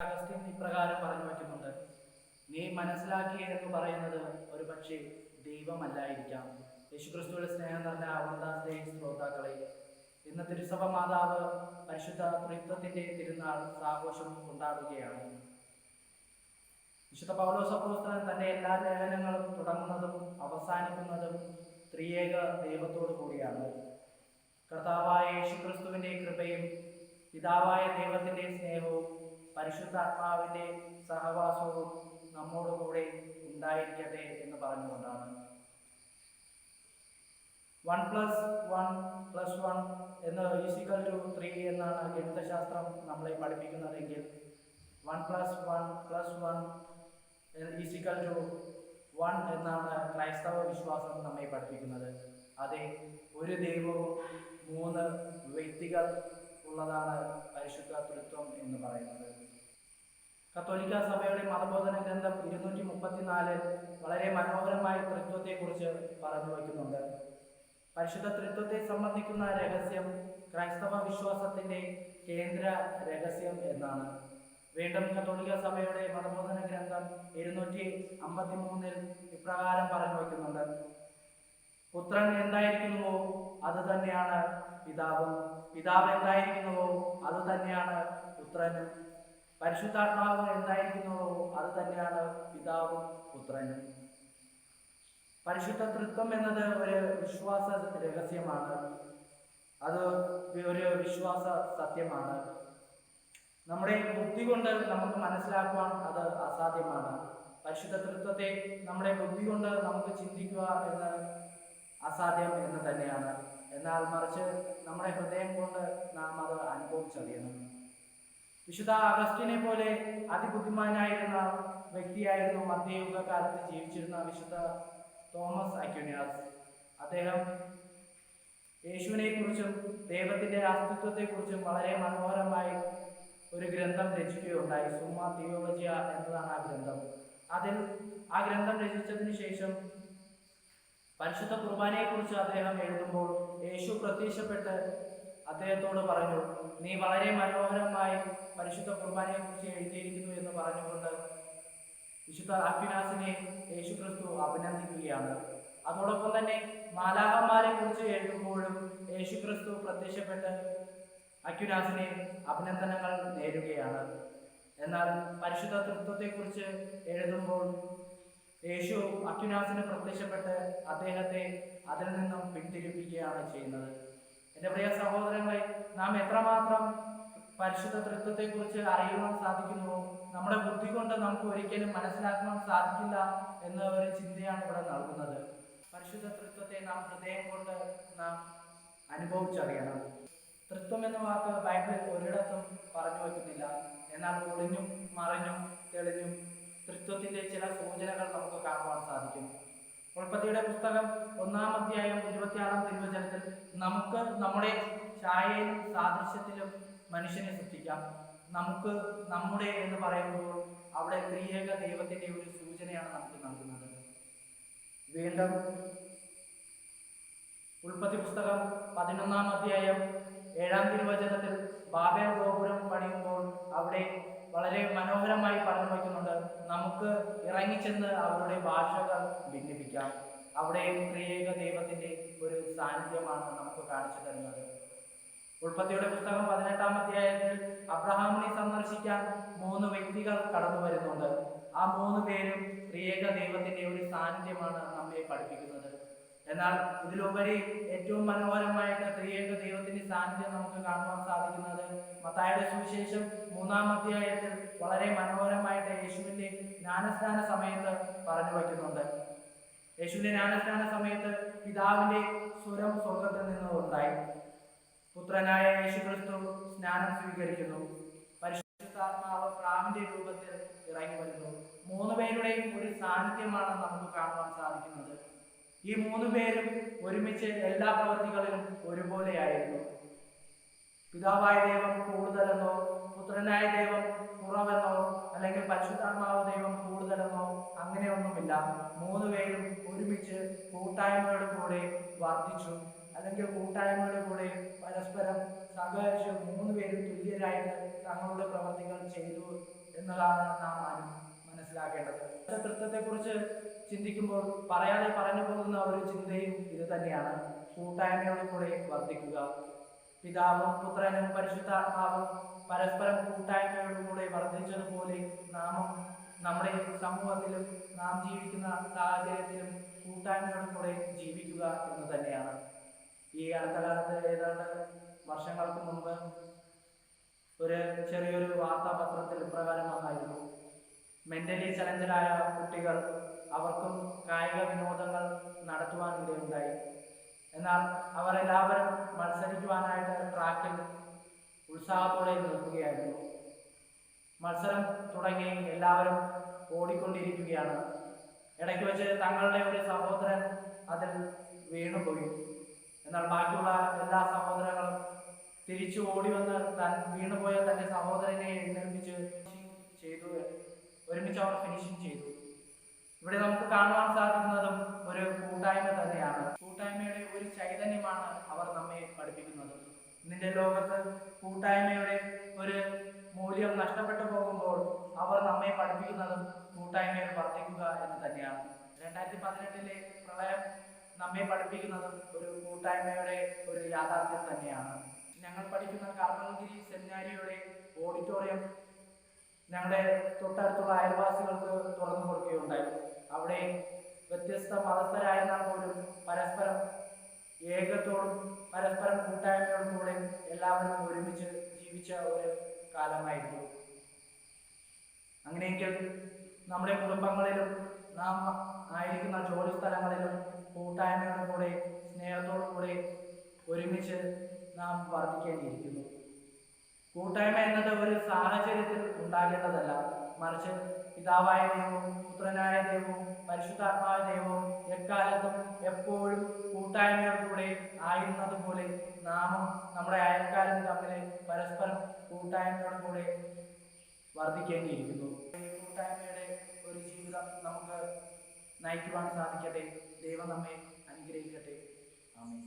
Augustine ഇപ്രകാരം പറഞ്ഞു വയ്ക്കുന്നുണ്ട്: നീ മനസ്സിലാക്കിയെന്ന് പറയുന്നത് ഒരു പക്ഷേ ദൈവമല്ലായിരിക്കാം. യേശുക്രിസ്തുവിന്റെ സ്നേഹം നിറഞ്ഞ അവന്താസ്തേ ശ്രോതാക്കളെ, ഇന്ന് തിരുസഭ മാതാവ് പരിശുദ്ധ ത്രിത്വത്തിന്റെ തിരുനാൾ ആഘോഷം കൊണ്ടാടുകയാണ്. വിശുദ്ധ പൗലോസ് അപ്പോസ്തലൻ തന്റെ എല്ലാ ലേഖനങ്ങളും തുടങ്ങുന്നതും അവസാനിക്കുന്നതും ത്രിയേക ദൈവത്തോടു കൂടിയാണ്. കർത്താവായ യേശുക്രിസ്തുവിന്റെ കൃപയും പിതാവായ ദൈവത്തിന്റെ സ്നേഹവും പരിശുദ്ധാത്മാവിന്റെ സഹവാസവും നമ്മോടുകൂടെ ഉണ്ടായിരിക്കട്ടെ എന്ന് പറഞ്ഞുകൊണ്ടാണ്. 1+1+1 എന്ന് = 3 എന്നാണ് ഗണിതശാസ്ത്രം നമ്മളെ പഠിപ്പിക്കുന്നതെങ്കിൽ 1+1+1 =1 എന്നാണ് ക്രൈസ്തവ വിശ്വാസം നമ്മെ പഠിപ്പിക്കുന്നത്. അതെ, ഒരു ദൈവവും 3 വ്യക്തികൾ ഉള്ളതാണ് പരിശുദ്ധ തൃത്വം എന്ന് പറയുന്നത്. കത്തോലിക്ക സഭയുടെ മതബോധന ഗ്രന്ഥം 234 വളരെ മനോഹരമായി തൃത്വത്തെക്കുറിച്ച് പറഞ്ഞു വയ്ക്കുന്നുണ്ട്. പരിശുദ്ധ തൃത്വത്തെ സംബന്ധിക്കുന്ന രഹസ്യം ക്രൈസ്തവ വിശ്വാസത്തിന്റെ കേന്ദ്ര രഹസ്യം എന്നാണ്. വീണ്ടും കത്തോലിക്ക സഭയുടെ മതബോധന ഗ്രന്ഥം 253 ഇപ്രകാരം പറഞ്ഞു വയ്ക്കുന്നുണ്ട്: പുത്രൻ എന്തായിരിക്കുന്നുവോ അത് തന്നെയാണ് പിതാവും, പിതാവ് എന്തായിരിക്കുന്നുവോ അത് തന്നെയാണ് പുത്രനും, പരിശുദ്ധാത്മാവ് എന്തായിരിക്കുന്നുവോ അത് തന്നെയാണ് പിതാവും പുത്രനും. പരിശുദ്ധ തൃത്വം എന്നത് ഒരു വിശ്വാസ രഹസ്യമാണ്. അത് ഒരു വിശ്വാസ സത്യമാണ്. നമ്മുടെ ബുദ്ധി കൊണ്ട് നമുക്ക് മനസ്സിലാക്കുവാൻ അത് അസാധ്യമാണ്. പരിശുദ്ധ തൃത്വത്തെ നമ്മുടെ ബുദ്ധി കൊണ്ട് നമുക്ക് ചിന്തിക്കുക എന്ന് അസാധ്യം എന്ന് തന്നെയാണ്. എന്നാൽ മറിച്ച് നമ്മുടെ ഹൃദയം കൊണ്ട് നാം അത് അനുഭവിച്ചറിയണം. വിശുദ്ധ അഗസ്റ്റിനെ പോലെ അതിബുദ്ധിമാനായിരുന്ന വ്യക്തിയായിരുന്നു മധ്യയുഗ കാലത്ത് ജീവിച്ചിരുന്ന വിശുദ്ധ തോമസ് അക്വിനാസ്. അദ്ദേഹം യേശുവിനെ കുറിച്ചും ദൈവത്തിന്റെ അസ്തിത്വത്തെക്കുറിച്ചും വളരെ മനോഹരമായി ഒരു ഗ്രന്ഥം രചിക്കുകയുണ്ടായി. സുമ്മാ തിയോളജിയ എന്നതാണ് ആ ഗ്രന്ഥം. ആ ഗ്രന്ഥം രചിച്ചതിന് ശേഷം പരിശുദ്ധ കുർബാനയെക്കുറിച്ച് അദ്ദേഹം എഴുതുമ്പോൾ യേശു പ്രത്യക്ഷപ്പെട്ട് അദ്ദേഹത്തോട് പറഞ്ഞു: നീ വളരെ മനോഹരമായി പരിശുദ്ധ കുർബാനയെക്കുറിച്ച് എഴുതിയിരിക്കുന്നു എന്ന് പറഞ്ഞുകൊണ്ട് വിശുദ്ധ അക്വിനാസിനെ യേശുക്രിസ്തു അഭിനന്ദിക്കുകയാണ്. അതോടൊപ്പം തന്നെ മാലാഖമാരെ കുറിച്ച് എഴുതുമ്പോഴും യേശുക്രിസ്തു പ്രത്യക്ഷപ്പെട്ട് അക്വിനാസിനെ അഭിനന്ദനങ്ങൾ നേരുകയാണ്. എന്നാൽ പരിശുദ്ധ തൃത്വത്തെക്കുറിച്ച് എഴുതുമ്പോൾ യേശു അക്വിനാസിന് പ്രത്യക്ഷപ്പെട്ട് അദ്ദേഹത്തെ അതിൽ നിന്നും പിന്തിരിപ്പിക്കുകയാണ് ചെയ്യുന്നത്. എൻ്റെ പ്രിയ സഹോദരങ്ങളെ, നാം എത്രമാത്രം പരിശുദ്ധ തൃത്വത്തെക്കുറിച്ച് അറിയുവാൻ സാധിക്കുന്നുവോ നമ്മുടെ ബുദ്ധി കൊണ്ട് നമുക്ക് ഒരിക്കലും മനസ്സിലാക്കുവാൻ സാധിക്കില്ല എന്ന ഒരു ചിന്തയാണ് ഇവിടെ നൽകുന്നത്. പരിശുദ്ധ തൃത്വത്തെ നാം ഹൃദയം കൊണ്ട് നാം അനുഭവിച്ചറിയണം. തൃത്വം എന്ന വാക്ക് ബൈബിളിൽ ഒരിടത്തും പറഞ്ഞു വയ്ക്കുന്നില്ല. എന്നാൽ ഒളിഞ്ഞും മറിഞ്ഞും തെളിഞ്ഞും തൃത്വത്തിന്റെ ചില സൂചനകൾ നമുക്ക് കാണുവാൻ സാധിക്കും. ഉൽപ്പത്തിയുടെ പുസ്തകം 1-ാം അധ്യായം 26-ാം തിരുവചനത്തിൽ നമുക്ക് നമ്മുടെ ഛായയിലും സാദൃശ്യത്തിലും മനുഷ്യനെ സൃഷ്ടിക്കാം. നമുക്ക് നമ്മുടെ എന്ന് പറയുമ്പോൾ അവിടെ ത്രിയേക ദൈവത്തിന്റെ ഒരു സൂചനയാണ് നമുക്ക് നൽകുന്നത്. വീണ്ടും ഉൽപ്പത്തി പുസ്തകം 11-ാം അധ്യായം 7-ാം തിരുവചനത്തിൽ ബാബേൽ ഗോപുരം പണിയുമ്പോൾ അവിടെ വളരെ മനോഹരമായി പറഞ്ഞു വയ്ക്കുന്നുണ്ട്: നമുക്ക് ഇറങ്ങിച്ചെന്ന് അവരുടെ ഭാഷകൾ ഭിന്നിപ്പിക്കാം. അവിടെയും ത്രിയേക ദൈവത്തിന്റെ ഒരു സാന്നിധ്യമാണ് നമുക്ക് കാണിച്ചു തരുന്നത്. ഉൽപ്പത്തിയുടെ പുസ്തകം 18-ാം അധ്യായത്തിൽ അബ്രഹാമിനെ സന്ദർശിക്കാൻ 3 വ്യക്തികൾ കടന്നു വരുന്നുണ്ട്. ആ 3 പേരും ത്രിയേക ദൈവത്തിന്റെ ഒരു സാന്നിധ്യമാണ് നമ്മെ പഠിപ്പിക്കുന്നത്. എന്നാൽ ഇതിലുപരി ഏറ്റവും മനോഹരമായിട്ട് ത്രിയേക ദൈവത്തിന്റെ സാന്നിധ്യം നമുക്ക് കാണുവാൻ സാധിക്കുന്നത് മത്തായിയുടെ സുവിശേഷം 3-ാം അധ്യായത്തിൽ വളരെ മനോഹരമായിട്ട് യേശുവിന്റെ ജ്ഞാനസ്നാന സമയത്ത് പറഞ്ഞു വയ്ക്കുന്നുണ്ട്. യേശുവിന്റെ ജ്ഞാനസ്നാന സമയത്ത് പിതാവിന്റെ സ്വരം സ്വർഗത്തിൽ നിന്ന് ഉണ്ടായി. പുത്രനായ യേശുക്രിസ്തു സ്നാനം സ്വീകരിക്കുന്നു. പരിശുദ്ധാത്മാവ് പ്രാവിന്റെ രൂപത്തിൽ ഇറങ്ങി വരുന്നു. 3 പേരുടെയും ഒരു സാന്നിധ്യമാണ് നമുക്ക് കാണുവാൻ സാധിക്കുന്നത്. ഈ 3 പേരും ഒരുമിച്ച് എല്ലാ പ്രവൃത്തികളിലും ഒരുപോലെയായിരുന്നു. പിതാവായ ദൈവം കൂടുതലെന്നോ പുത്രനായ ദൈവം കുറവെന്നോ അല്ലെങ്കിൽ പരിശുദ്ധാത്മാവ് ദൈവം കൂടുതലെന്നോ അങ്ങനെയൊന്നുമില്ല. 3 പേരും ഒരുമിച്ച് കൂട്ടായ്മയുടെ കൂടെ വർദ്ധിച്ചു. അല്ലെങ്കിൽ കൂട്ടായ്മയുടെ കൂടെ പരസ്പരം സഹകരിച്ച് 3 പേരും തുല്യരായിട്ട് തങ്ങളുടെ പ്രവർത്തികൾ ചെയ്തു എന്നതാണ് നാം ആരും മനസ്സിലാക്കേണ്ടത്. തൃത്വത്തെക്കുറിച്ച് ചിന്തിക്കുമ്പോൾ പറയാതെ പറഞ്ഞു പോകുന്ന ഒരു ചിന്തയും ഇത് തന്നെയാണ്. കൂട്ടായ്മയോട് കൂടെ വർദ്ധിക്കുക. പിതാവും പുത്രനും പരിശുദ്ധാത്മാവും പരസ്പരം കൂട്ടായ്മയോട് കൂടെ വർദ്ധിച്ചതുപോലെ നാമും നമ്മുടെ സമൂഹത്തിലും നാം ജീവിക്കുന്ന സാഹചര്യത്തിലും കൂട്ടായ്മയോട് കൂടെ ജീവിക്കുക എന്ന് തന്നെയാണ്. ഈ അടുത്ത കാലത്ത് ഏതാണ്ട് വർഷങ്ങൾക്ക് മുമ്പ് ഒരു ചെറിയൊരു വാർത്താപത്രത്തിൽ ഇപ്രകാരം വന്നായിരുന്നു: മെന്റലി ചലഞ്ചറായ കുട്ടികൾ അവർക്കും കായിക വിനോദങ്ങൾ നടത്തുവാൻ ഇടയുണ്ടായി. എന്നാൽ അവർ എല്ലാവരും മത്സരിക്കുവാനായിട്ട് ട്രാക്കിൽ ഉത്സാഹത്തോടെ നിൽക്കുകയായിരുന്നു. മത്സരം തുടങ്ങി എല്ലാവരും ഓടിക്കൊണ്ടിരിക്കുകയാണ്. ഇടയ്ക്ക് വെച്ച് തങ്ങളുടെ ഒരു സഹോദരൻ അതിൽ വീണുപോയി. എന്നാൽ ബാക്കിയുള്ള എല്ലാ സഹോദരങ്ങളും തിരിച്ചു ഓടി വന്ന് വീണുപോയ തൻ്റെ സഹോദരനെ എഴുന്നേൽപ്പിച്ച് ഒരുമിച്ച് അവർ ഫിനിഷിങ് ചെയ്തു. ഇവിടെ നമുക്ക് കാണുവാൻ സാധിക്കുന്നതും ഒരു കൂട്ടായ്മ തന്നെയാണ്. കൂട്ടായ്മയുടെ ഒരു ചൈതന്യമാണ് അവർ നമ്മെ പഠിപ്പിക്കുന്നത്. ഇന്നിന്റെ ലോകത്ത് കൂട്ടായ്മയുടെ ഒരു മൂല്യം നഷ്ടപ്പെട്ടു പോകുമ്പോൾ അവർ നമ്മെ പഠിപ്പിക്കുന്നതും കൂട്ടായ്മയിൽ വർദ്ധിക്കുക എന്ന് തന്നെയാണ്. 2018 പ്രളയം നമ്മെ പഠിപ്പിക്കുന്നതും ഒരു കൂട്ടായ്മയുടെ ഒരു യാഥാർത്ഥ്യം തന്നെയാണ്. ഞങ്ങൾ പഠിക്കുന്ന കർമ്മഗിരി സെമിനാരിയുടെ ഓഡിറ്റോറിയം ഞങ്ങളുടെ തൊട്ടടുത്തുള്ള അയൽവാസികൾക്ക് തുറന്നു കൊടുക്കുകയുണ്ടായി. അവിടെ വ്യത്യസ്ത മതസ്ഥരായിരുന്നാൽ പോലും പരസ്പരം ഏകത്തോടും പരസ്പരം കൂട്ടായ്മയോടും കൂടെ എല്ലാവരും ഒരുമിച്ച് ജീവിച്ച ഒരു കാലമായിരുന്നു. അങ്ങനെയെങ്കിൽ നമ്മുടെ കുടുംബങ്ങളിലും നാം ആയിരിക്കുന്ന ജോലി സ്ഥലങ്ങളിലും കൂട്ടായ്മയോടും കൂടെ സ്നേഹത്തോടും കൂടെ ഒരുമിച്ച് നാം വർദ്ധിക്കേണ്ടിയിരിക്കുന്നു. കൂട്ടായ്മ എന്നത് ഒരു സാഹചര്യത്തിൽ ഉണ്ടാകേണ്ടതല്ല, മറിച്ച് പിതാവായ ദൈവവും പുത്രനായ ദൈവവും പരിശുദ്ധാത്മാവായ ദൈവവും എക്കാലത്തും എപ്പോഴും കൂട്ടായ്മയോടുകൂടെ ആയിരുന്നതുപോലെ നാമും നമ്മുടെ അയൽക്കാരും തമ്മിൽ പരസ്പരം കൂട്ടായ്മയോടുകൂടെ വർദ്ധിക്കേണ്ടിയിരിക്കുന്നു. കൂട്ടായ്മയുടെ ഒരു ജീവിതം നമുക്ക് നയിക്കുവാൻ സാധിക്കട്ടെ. ദൈവം നമ്മെ അനുഗ്രഹിക്കട്ടെ. ആമേൻ.